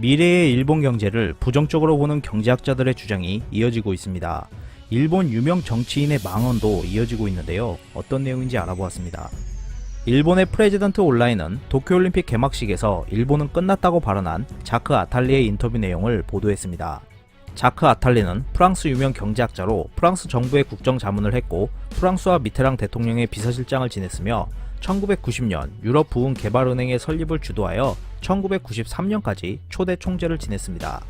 미래의 일본 경제를 부정적으로 보는 경제학자들의 주장이 이어지고 있습니다. 일본 유명 정치인의 망언도 이어지고 있는데요. 어떤 내용인지 알아보았습니다. 일본의 프레지던트 온라인은 도쿄올림픽 개막식에서 일본은 끝났다고 발언한 자크 아탈리의 인터뷰 내용을 보도했습니다. 자크 아탈리는 프랑스 유명 경제학자로 프랑스 정부의 국정자문을 했고 프랑스와 미테랑 대통령의 비서실장을 지냈으며 1990년 유럽 부흥개발은행의 설립을 주도하여 1993년까지 초대 총재를 지냈습니다.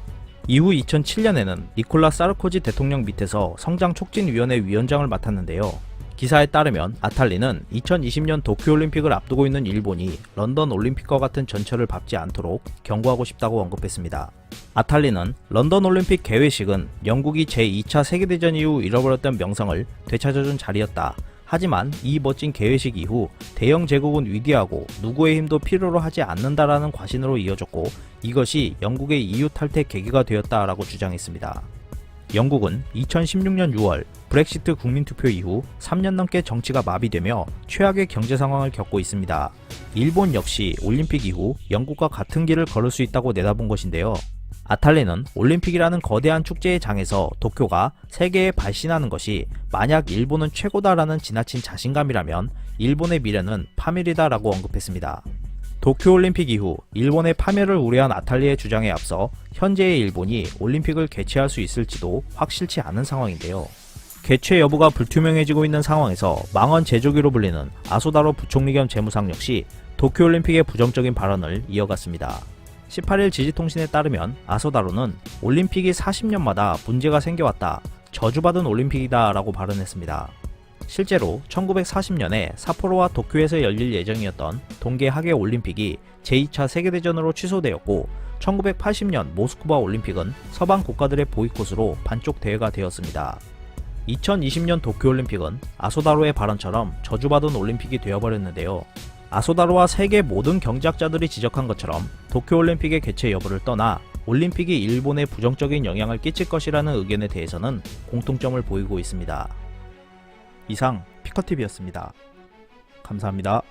이후 2007년에는 니콜라 사르코지 대통령 밑에서 성장촉진위원회 위원장을 맡았는데요. 기사에 따르면 아탈리는 2020년 도쿄올림픽을 앞두고 있는 일본이 런던 올림픽과 같은 전철을 밟지 않도록 경고하고 싶다고 언급했습니다. 아탈리는 런던 올림픽 개회식은 영국이 제2차 세계대전 이후 잃어버렸던 명성을 되찾아준 자리였다. 하지만 이 멋진 개회식 이후 대영 제국은 위대하고 누구의 힘도 필요로 하지 않는다라는 과신으로 이어졌고 이것이 영국의 EU 탈퇴 계기가 되었다라고 주장했습니다. 영국은 2016년 6월 브렉시트 국민투표 이후 3년 넘게 정치가 마비되며 최악의 경제 상황을 겪고 있습니다. 일본 역시 올림픽 이후 영국과 같은 길을 걸을 수 있다고 내다본 것인데요. 아탈리는 올림픽이라는 거대한 축제의 장에서 도쿄가 세계에 발신하는 것이 만약 일본은 최고다라는 지나친 자신감이라면 일본의 미래는 파멸이다 라고 언급했습니다. 도쿄올림픽 이후 일본의 파멸을 우려한 아탈리의 주장에 앞서 현재의 일본이 올림픽을 개최할 수 있을지도 확실치 않은 상황인데요. 개최 여부가 불투명해지고 있는 상황에서 망언 제조기로 불리는 아소다로 부총리 겸 재무상 역시 도쿄올림픽의 부정적인 발언을 이어갔습니다. 18일 지지통신에 따르면 아소다로는 올림픽이 40년마다 문제가 생겨왔다. 저주받은 올림픽이다 라고 발언했습니다. 실제로 1940년에 삿포로와 도쿄에서 열릴 예정이었던 동계 하계 올림픽이 제2차 세계대전으로 취소되었고 1980년 모스크바 올림픽은 서방 국가들의 보이콧으로 반쪽 대회가 되었습니다. 2020년 도쿄올림픽은 아소다로의 발언처럼 저주받은 올림픽이 되어버렸는데요. 아소다로와 세계 모든 경제학자들이 지적한 것처럼 도쿄올림픽의 개최 여부를 떠나 올림픽이 일본에 부정적인 영향을 끼칠 것이라는 의견에 대해서는 공통점을 보이고 있습니다. 이상 피커TV였습니다. 감사합니다.